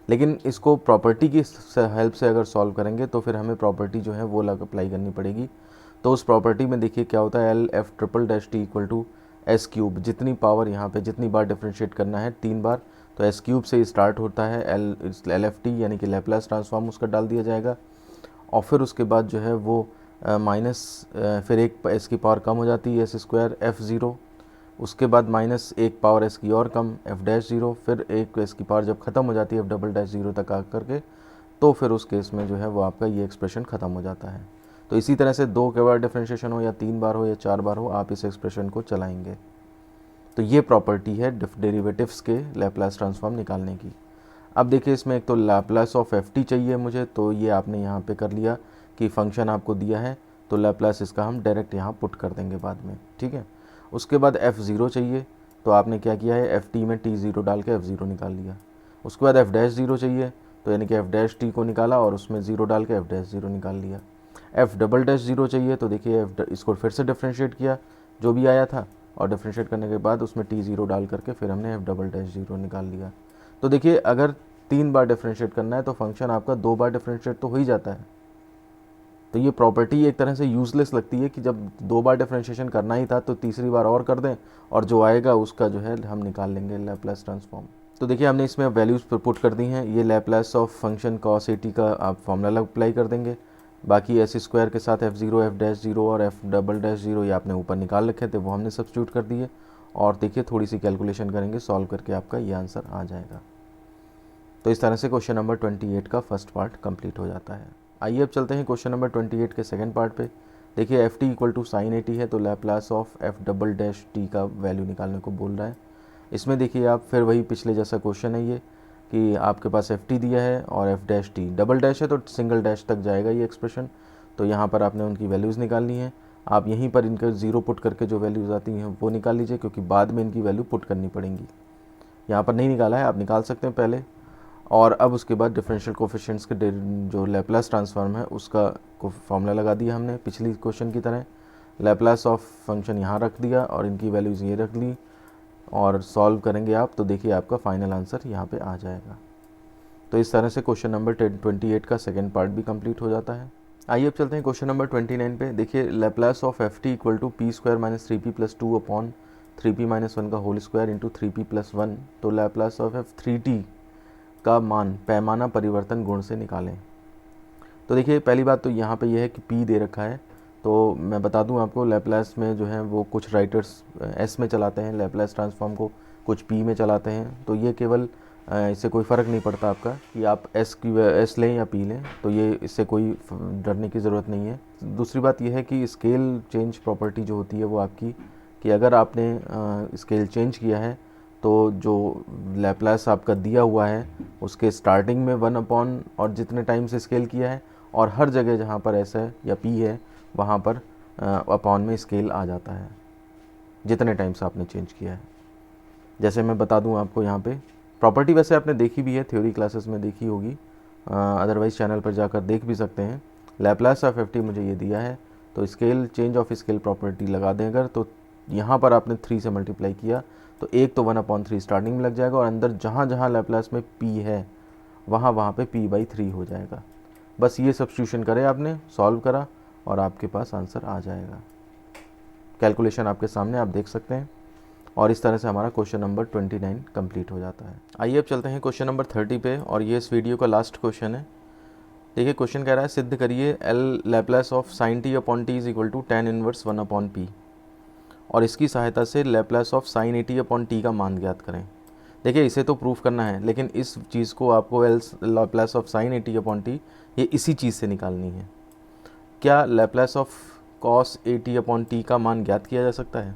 लेकिन इसको प्रॉपर्टी की हेल्प से अगर सॉल्व करेंगे तो फिर हमें प्रॉपर्टी जो है वो अप्लाई करनी पड़ेगी। तो उस प्रॉपर्टी में देखिए क्या होता है, L f triple dash t equal to s cube, जितनी पावर यहाँ पे जितनी बार डिफ्रेंशिएट करना है 3 बार, तो एस क्यूब से स्टार्ट होता है, एल एफ टी यानी कि लैप्लास ट्रांसफॉर्म उसका डाल दिया जाएगा, और फिर उसके बाद जो है वो माइनस फिर एक एस की पावर कम हो जाती है s² f0, उसके बाद -1 पावर एस की और कम f'0, फिर एक एस की पावर जब ख़त्म हो जाती है f'0 तक आ करके, तो फिर उस केस में जो है वो आपका ये एक्सप्रेशन ख़त्म हो जाता है। तो इसी तरह से 2 के बार डिफ्रेंशिएशन हो या 3 बार हो या 4 बार हो, आप इस एक्सप्रेशन को चलाएंगे। तो ये प्रॉपर्टी है डेरिवेटिव्स के लैप्लास ट्रांसफॉर्म निकालने की। अब देखिए इसमें एक तो लैप्लास ऑफ एफ टी चाहिए मुझे, तो ये आपने यहाँ पे कर लिया कि फंक्शन आपको दिया है, तो लैप्लास इसका हम डायरेक्ट यहाँ पुट कर देंगे बाद में, ठीक है। उसके बाद f0 चाहिए, तो आपने क्या किया है, ft में t0 डाल के f0 निकाल लिया। उसके बाद f'0 चाहिए, तो यानी कि f' को निकाला और उसमें 0 डाल के f'0 निकाल लिया। f'0 चाहिए, तो देखिए इसको फिर से डिफ्रेंशिएट किया जो भी आया था, और डिफ्रेंशिएट करने के बाद उसमें t0 डाल करके फिर हमने f'0 निकाल लिया। तो देखिए अगर 3 बार डिफ्रेंशिएट करना है तो फंक्शन आपका 2 बार डिफ्रेंशिएट तो हो ही जाता है। तो ये प्रॉपर्टी एक तरह से यूज़लेस लगती है कि जब 2 बार डिफ्रेंशिएशन करना ही था तो तीसरी बार और कर दें और जो आएगा उसका जो है हम निकाल लेंगे लैप्लास ट्रांसफॉर्म। तो देखिए हमने इसमें वैल्यूज़ पुट कर दी हैं। ये Laplace of function cos at का आप फॉर्मूला अप्लाई कर देंगे। बाकी एस स्क्वायर के साथ f0 f'0 और f'0 ये आपने ऊपर निकाल रखे थे, वो हमने सब्स्टिट्यूट कर दिए। और देखिए थोड़ी सी कैलकुलेशन करेंगे, सॉल्व करके आपका ये आंसर आ जाएगा। तो इस तरह से क्वेश्चन नंबर 28 का फर्स्ट पार्ट कंप्लीट हो जाता है। आइए अब चलते हैं क्वेश्चन नंबर 28 के सेकंड पार्ट पे। देखिए f t equal to sine at है, तो Laplace of f double dash t का वैल्यू निकालने को बोल रहा है। इसमें देखिए आप फिर वही पिछले जैसा क्वेश्चन है ये कि आपके पास एफ टी दिया है और F dash T, double dash है तो सिंगल डैश तक जाएगा ये एक्सप्रेशन। तो यहाँ पर आपने उनकी वैल्यूज़ निकालनी है। आप यहीं पर इनका ज़ीरो पुट करके जो वैल्यूज़ आती हैं वो निकाल लीजिए, क्योंकि बाद में इनकी वैल्यू पुट करनी पड़ेंगी। यहाँ पर नहीं निकाला है, आप निकाल सकते हैं पहले। और अब उसके बाद डिफरेंशियल कोफिशिएंट्स के जो लैप्लास ट्रांसफॉर्म है उसका फॉर्मूला लगा दिया हमने पिछली क्वेश्चन की तरह। लैप्लास ऑफ फंक्शन यहाँ रख दिया और इनकी वैल्यूज़ ये रख ली और सॉल्व करेंगे आप, तो देखिए आपका फाइनल आंसर यहाँ पे आ जाएगा। तो इस तरह से क्वेश्चन नंबर 28 का सेकेंड पार्ट भी कंप्लीट हो जाता है। आइए अब चलते हैं क्वेश्चन नंबर 29 पे। देखिए Laplace of f t equal to p square minus 3p plus 2 upon 3p minus 1 का whole square into 3p plus 1। तो लैप्लास ऑफ एफ 3t का मान पैमाना परिवर्तन गुण से निकालें। तो देखिए पहली बात तो यहाँ पे ये है कि p दे रखा है, तो मैं बता दूँ आपको लैप्लास में जो है वो कुछ राइटर्स s में चलाते हैं लैप्लास ट्रांसफॉर्म को, कुछ p में चलाते हैं। तो ये केवल इससे कोई फ़र्क नहीं पड़ता आपका कि आप s लें या p लें, तो ये इससे कोई डरने की ज़रूरत नहीं है। दूसरी बात यह है कि स्केल चेंज प्रॉपर्टी जो होती है वो आपकी, कि अगर आपने स्केल चेंज किया है तो जो लैप्लास आपका दिया हुआ है उसके स्टार्टिंग में 1 अपॉन और जितने टाइम से स्केल किया है, और हर जगह जहाँ पर s है या p है वहाँ पर अपॉन में स्केल आ जाता है जितने टाइम से आपने चेंज किया है। जैसे मैं बता दूँ आपको यहाँ पे प्रॉपर्टी, वैसे आपने देखी भी है, थ्योरी क्लासेस में देखी होगी, अदरवाइज़ चैनल पर जाकर देख भी सकते हैं। लैप्लास ऑफ एफ टी मुझे ये दिया है, तो scale change of scale property लगा दें अगर, तो यहाँ पर आपने 3 से मल्टीप्लाई किया तो एक तो 1/3 स्टार्टिंग में लग जाएगा और अंदर जहाँ जहाँ लैप्लास में p है वहाँ पे p/3 हो जाएगा। बस ये सब्स्टिट्यूशन करें आपने, सॉल्व करा और आपके पास आंसर आ जाएगा। कैलकुलेशन आपके सामने आप देख सकते हैं। और इस तरह से हमारा क्वेश्चन नंबर 29 कंप्लीट हो जाता है। आइए अब चलते हैं क्वेश्चन नंबर 30 पे, और ये इस वीडियो का लास्ट क्वेश्चन है। देखिए क्वेश्चन कह रहा है सिद्ध करिए L Laplace of sine t upon t is equal to tan inverse 1 upon p, और इसकी सहायता से Laplace of sine a t upon t का मान ज्ञात करें। देखिए इसे तो प्रूफ करना है, लेकिन इस चीज़ को आपको L Laplace of sine a t upon T ये इसी चीज़ से निकालनी है। क्या Laplace of cos a t upon t का मान ज्ञात किया जा सकता है?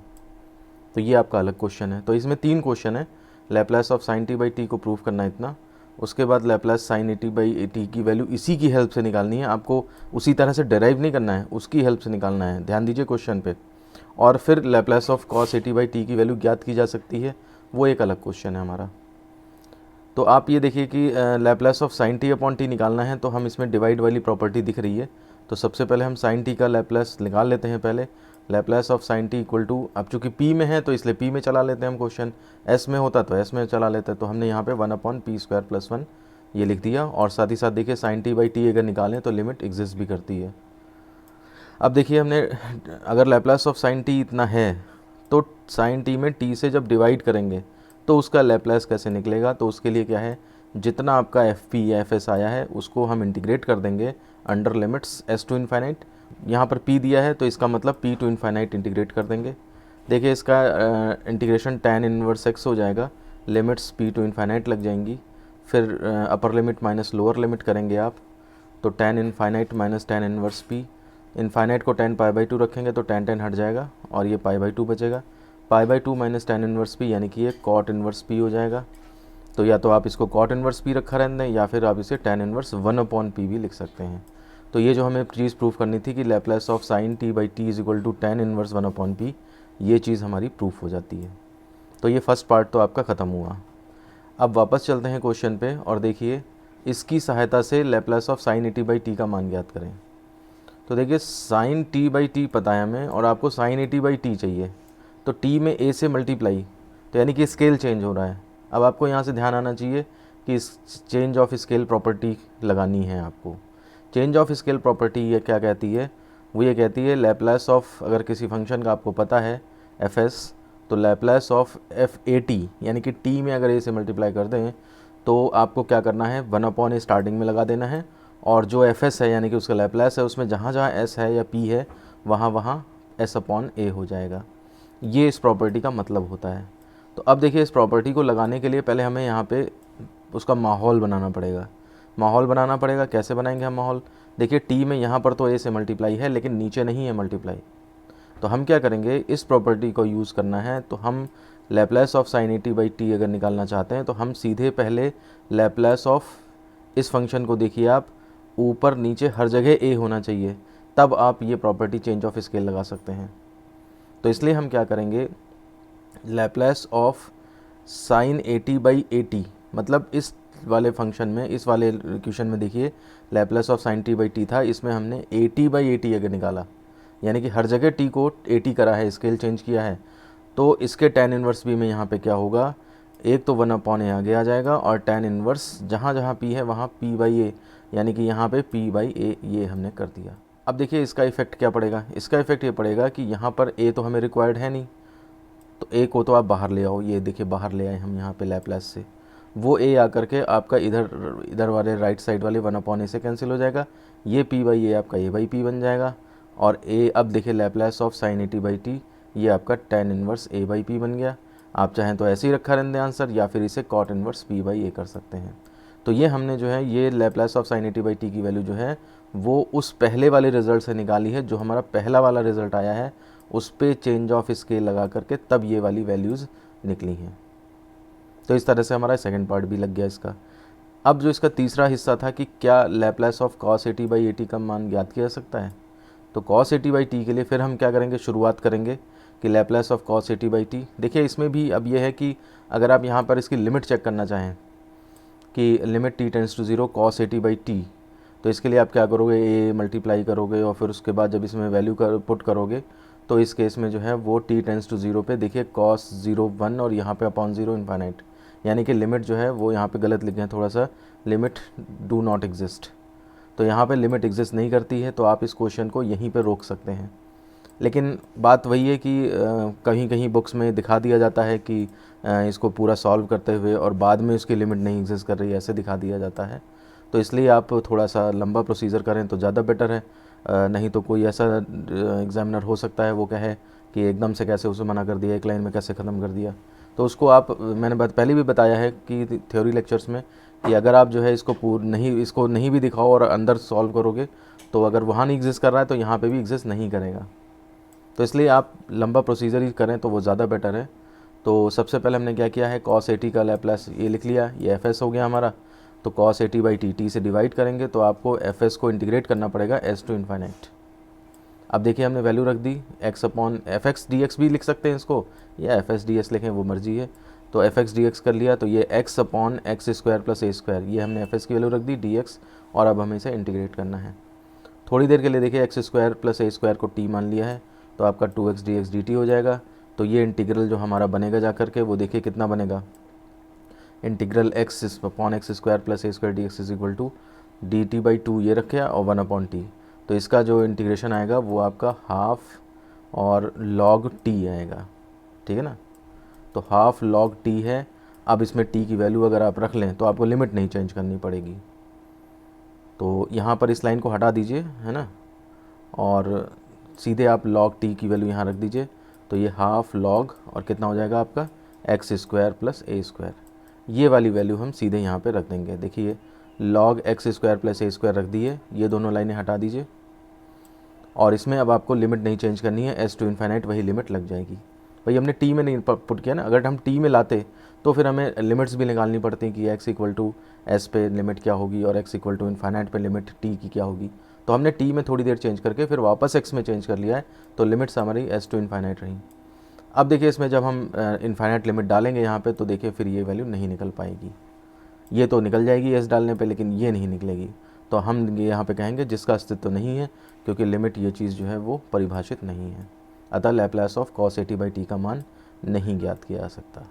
तो ये आपका अलग क्वेश्चन है। तो इसमें 3 क्वेश्चन है। Laplace of sine t by t को प्रूफ करना है इतना, उसके बाद Laplace sine a t by a t की वैल्यू इसी की हेल्प से निकालनी है, आपको उसी तरह से डेराइव नहीं करना है, उसकी हेल्प से निकालना है, ध्यान दीजिए क्वेश्चन पे। और फिर Laplace of cos a t by T की वैल्यू ज्ञात की जा सकती है, वो एक अलग क्वेश्चन है हमारा। तो आप ये देखिए कि Laplace of sine t upon T निकालना है, तो हम इसमें डिवाइड वाली प्रॉपर्टी दिख रही है, तो सबसे पहले हम साइन टी का लैप्लास निकाल लेते हैं। पहले Laplace of sine t equal to, अब चूँकि p में है तो इसलिए p में चला लेते हैं हम क्वेश्चन, s में होता तो s में चला लेते हैं। तो हमने यहाँ पे 1/p² प्लस 1 ये लिख दिया, और साथ ही साथ देखिए साइन टी बाई टी अगर निकालें तो लिमिट एग्जिस्ट भी करती है। अब देखिए हमने अगर लैप्लास ऑफ साइन टी इतना है तो साइन टी में t से जब डिवाइड करेंगे तो उसका लैप्लास कैसे निकलेगा? तो उसके लिए क्या है, जितना आपका एफ पी या एफ एस आया है उसको हम इंटीग्रेट कर देंगे under limits s to infinite. यहाँ पर p दिया है तो इसका मतलब p टू इन्फाइनाइट इंटीग्रेट कर देंगे। देखिए इसका इंटीग्रेशन tan इनवर्स x हो जाएगा, लिमिट्स p टू इन्फाइनाइट लग जाएंगी, फिर upper limit minus lower limit करेंगे आप, तो tan infinite minus tan inverse p, infinite को tan π/2 रखेंगे तो tan हट जाएगा और ये π/2 बचेगा, π/2 माइनस tan इनवर्स p यानी कि ये cot इनवर्स p हो जाएगा। तो या तो आप इसको cot इनवर्स p रखा रहने दें या फिर आप इसे tan इनवर्स 1/p भी लिख सकते हैं। तो ये जो हमें चीज़ प्रूफ करनी थी कि Laplace of sine t by t is equal to tan inverse 1/p, ये चीज़ हमारी प्रूफ हो जाती है। तो ये फर्स्ट पार्ट तो आपका ख़त्म हुआ। अब वापस चलते हैं क्वेश्चन पे और देखिए इसकी सहायता से Laplace of sine a t by T का मान ज्ञात करें। तो देखिए साइन टी बाई टी पता है हमें और आपको sine a t by t चाहिए, तो टी में ए से मल्टीप्लाई, तो यानी कि स्केल चेंज हो रहा है। अब आपको यहाँ से ध्यान आना चाहिए कि इस चेंज ऑफ स्केल प्रॉपर्टी लगानी है आपको। चेंज ऑफ स्केल प्रॉपर्टी ये क्या कहती है, वो ये कहती है लैप्लास ऑफ, अगर किसी फंक्शन का आपको पता है एफ एस, तो Laplace of F A T, यानी कि टी में अगर ए से मल्टीप्लाई कर दें तो आपको क्या करना है, 1/a स्टार्टिंग में लगा देना है, और जो एफ एस है यानी कि उसका लैप्लास है उसमें जहाँ जहाँ एस है या पी है वहाँ वहाँ s/a हो जाएगा। ये इस प्रॉपर्टी का मतलब होता है। तो अब देखिए इस प्रॉपर्टी को लगाने के लिए पहले हमें यहाँ पे उसका माहौल बनाना पड़ेगा। माहौल बनाना पड़ेगा, कैसे बनाएंगे हम माहौल, देखिए टी में यहाँ पर तो ए से मल्टीप्लाई है लेकिन नीचे नहीं है मल्टीप्लाई, तो हम क्या करेंगे, इस प्रॉपर्टी को यूज़ करना है। तो हम Laplace of sine a t by T अगर निकालना चाहते हैं तो हम सीधे पहले लैप्लास ऑफ इस फंक्शन को देखिए आप, ऊपर नीचे हर जगह ए होना चाहिए, तब आप ये प्रॉपर्टी चेंज ऑफ स्केल लगा सकते हैं। तो इसलिए हम क्या करेंगे, Laplace of sine a t by a T, मतलब इस वाले फंक्शन में, इस वाले इक्वेशन में देखिए Laplace of sine t by T था, इसमें हमने ए टी बाई ए टी अगर निकाला, यानी कि हर जगह टी को ए टी करा है, स्केल चेंज किया है, तो इसके tan इनवर्स भी में यहाँ पे क्या होगा, एक तो 1/a आगे आ जाएगा, और tan इनवर्स जहाँ जहाँ p है वहाँ p/a, यानी कि यहाँ पे p/a ये हमने कर दिया। अब देखिए इसका इफेक्ट क्या पड़ेगा, इसका इफेक्ट ये पड़ेगा कि यहाँ पर a तो हमें रिक्वायर्ड है नहीं, तो a को तो आप बाहर ले आओ, ये देखिए बाहर ले आए हम यहाँ पे लैप्लास से, वो a आकर के आपका इधर वाले राइट साइड वाले 1/a से कैंसिल हो जाएगा, ये p/a आपका a/p बन जाएगा, और a अब देखिए Laplace of sine a t by T, ये आपका tan इनवर्स a/p बन गया। आप चाहें तो ऐसे ही रखा रहने दें आंसर, या फिर इसे cot इनवर्स p/a कर सकते हैं। तो ये हमने जो है ये Laplace of sine a t by T की वैल्यू जो है वो उस पहले वाले रिज़ल्ट से निकाली है, जो हमारा पहला वाला रिज़ल्ट आया है उस पर चेंज ऑफ स्केल लगा करके तब ये वाली वैल्यूज़ निकली हैं। तो इस तरह से हमारा सेकेंड पार्ट भी लग गया इसका। अब जो इसका तीसरा हिस्सा था कि क्या Laplace of cos a t by a T का मान ज्ञात किया जा सकता है, तो cos a t by T के लिए फिर हम क्या करेंगे, शुरुआत करेंगे कि Laplace of cos a t by T. देखिए इसमें भी अब ये है कि अगर आप यहाँ पर इसकी लिमिट चेक करना चाहें कि limit t tends to 0 cos a t by t, तो इसके लिए आप क्या करोगे, ए मल्टीप्लाई करोगे और फिर उसके बाद जब इसमें वैल्यू पुट करोगे तो इस केस में जो है वो टी टेंड्स टू 0 पे देखिए कॉस 0 1 और यहाँ पे अपॉन 0 इन्फाइनाइट, यानी कि लिमिट जो है वो यहाँ पे गलत लिखे हैं थोड़ा सा, लिमिट डू नॉट एग्जिस्ट। तो यहाँ पे लिमिट एग्जिस्ट नहीं करती है, तो आप इस क्वेश्चन को यहीं पे रोक सकते हैं। लेकिन बात वही है कि कहीं कहीं बुक्स में दिखा दिया जाता है कि इसको पूरा सॉल्व करते हुए और बाद में उसकी लिमिट नहीं एग्जिस्ट कर रही है, ऐसे दिखा दिया जाता है। तो इसलिए आप थोड़ा सा लंबा प्रोसीजर करें तो ज़्यादा बेटर है। नहीं तो कोई ऐसा एग्जामिनर हो सकता है वो कहे कि एकदम से कैसे उसे मना कर दिया, एक लाइन में कैसे ख़त्म कर दिया। तो उसको आप, मैंने पहले भी बताया है कि थ्योरी लेक्चर्स में, कि अगर आप जो है इसको नहीं भी दिखाओ और अंदर सॉल्व करोगे तो अगर वहाँ नहीं एग्जिस्ट कर रहा है तो यहाँ पे भी एग्जिस्ट नहीं करेगा। तो इसलिए आप लंबा प्रोसीजर ही करें तो वो ज़्यादा बेटर है। तो सबसे पहले हमने क्या किया है, कॉस ए टी का लैप्लास ये लिख लिया, ये एफ एस हो गया हमारा। तो cos a t by T, T से डिवाइड करेंगे तो आपको एफ एस को इंटीग्रेट करना पड़ेगा एस टू इन्फाइनाइट। अब देखिए हमने वैल्यू रख दी, x upon f x d x भी लिख सकते हैं इसको, या एफ एस डी एस लिखें, वो मर्जी है। तो एफ एक्स डी एक्स कर लिया, तो ये x upon x square plus a square, ये हमने एफ एस की वैल्यू रख दी डी एक्स, और अब हमें इसे इंटीग्रेट करना है। थोड़ी देर के लिए देखिए x square plus a square को टी मान लिया है, तो आपका 2x dx dt हो जाएगा। तो ये इंटीग्रल जो हमारा बनेगा जा करके वो देखिए कितना बनेगा, integral x upon x square plus a square d x is equal to d t by 2 ये रखे और 1/t। तो इसका जो इंटीग्रेशन आएगा वो आपका हाफ और log t आएगा, ठीक है ना। तो हाफ log t है। अब इसमें t की वैल्यू अगर आप रख लें तो आपको लिमिट नहीं चेंज करनी पड़ेगी। तो यहाँ पर इस लाइन को हटा दीजिए, है ना, और सीधे आप log t की वैल्यू यहाँ रख दीजिए। तो ये हाफ log और कितना हो जाएगा आपका x square plus a square, ये वाली वैल्यू हम सीधे यहाँ पे रख देंगे। देखिए log x square plus a square रख दिए, ये दोनों लाइनें हटा दीजिए, और इसमें अब आपको लिमिट नहीं चेंज करनी है, एस टू इन्फाइनाइट वही लिमिट लग जाएगी। भाई हमने टी में नहीं पुट किया ना, अगर हम टी में लाते तो फिर हमें लिमिट्स भी निकालनी पड़ती कि एक्स इक्वल टू एस पे लिमिट क्या होगी और एक्स इक्वल टू इन्फाइनाइट पे लिमिट टी की क्या होगी। तो हमने टी में थोड़ी देर चेंज करके फिर वापस एक्स में चेंज कर लिया है, तो लिमिट्स हमारी एस टू इन्फाइनाइट रही। अब देखिए इसमें जब हम इन्फाइनाइट लिमिट डालेंगे यहाँ पे, तो देखिए फिर ये वैल्यू नहीं निकल पाएगी। ये तो निकल जाएगी एस डालने पे, लेकिन ये नहीं निकलेगी। तो हम ये यहाँ पे कहेंगे जिसका अस्तित्व नहीं है, क्योंकि लिमिट ये चीज़ जो है वो परिभाषित नहीं है। अतः Laplace of cos a t by T का मान नहीं ज्ञात किया जा सकता।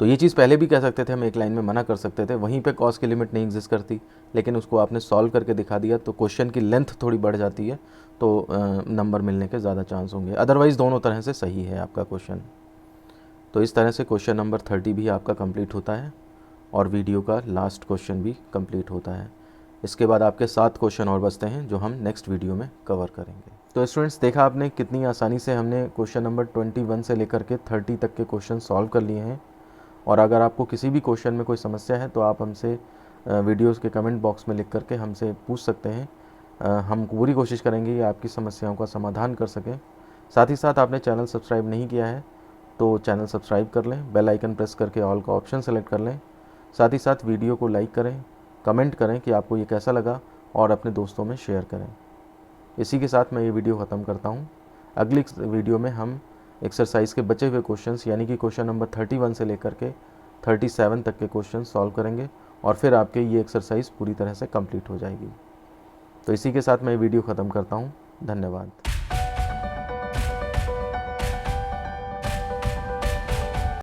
तो ये चीज़ पहले भी कह सकते थे, हम एक लाइन में मना कर सकते थे, वहीं पे कॉस की लिमिट नहीं एग्जिस्ट करती, लेकिन उसको आपने सॉल्व करके दिखा दिया तो क्वेश्चन की लेंथ थोड़ी बढ़ जाती है, तो नंबर मिलने के ज़्यादा चांस होंगे। अदरवाइज़ दोनों तरह से सही है आपका क्वेश्चन। तो इस तरह से क्वेश्चन नंबर 30 भी आपका कंप्लीट होता है और वीडियो का लास्ट क्वेश्चन भी कंप्लीट होता है। इसके बाद आपके 7 क्वेश्चन और बचते हैं जो हम नेक्स्ट वीडियो में कवर करेंगे। तो स्टूडेंट्स, देखा आपने कितनी आसानी से हमने क्वेश्चन नंबर 21 से लेकर के 30 तक के क्वेश्चन सॉल्व कर लिए हैं। और अगर आपको किसी भी क्वेश्चन में कोई समस्या है तो आप हमसे वीडियोस के कमेंट बॉक्स में लिख करके हमसे पूछ सकते हैं। हम पूरी कोशिश करेंगे कि आपकी समस्याओं का समाधान कर सकें। साथ ही साथ आपने चैनल सब्सक्राइब नहीं किया है तो चैनल सब्सक्राइब कर लें, बेल आइकन प्रेस करके ऑल का ऑप्शन सेलेक्ट कर लें। साथ ही साथ वीडियो को लाइक करें, कमेंट करें कि आपको ये कैसा लगा और अपने दोस्तों में शेयर करें। इसी के साथ मैं ये वीडियो ख़त्म करता हूँ। अगली वीडियो में हम एक्सरसाइज के बचे हुए क्वेश्चंस यानी कि क्वेश्चन नंबर 31 से लेकर के 37 तक के क्वेश्चन सॉल्व करेंगे और फिर आपके ये एक्सरसाइज पूरी तरह से कंप्लीट हो जाएगी। तो इसी के साथ मैं ये वीडियो ख़त्म करता हूँ। धन्यवाद।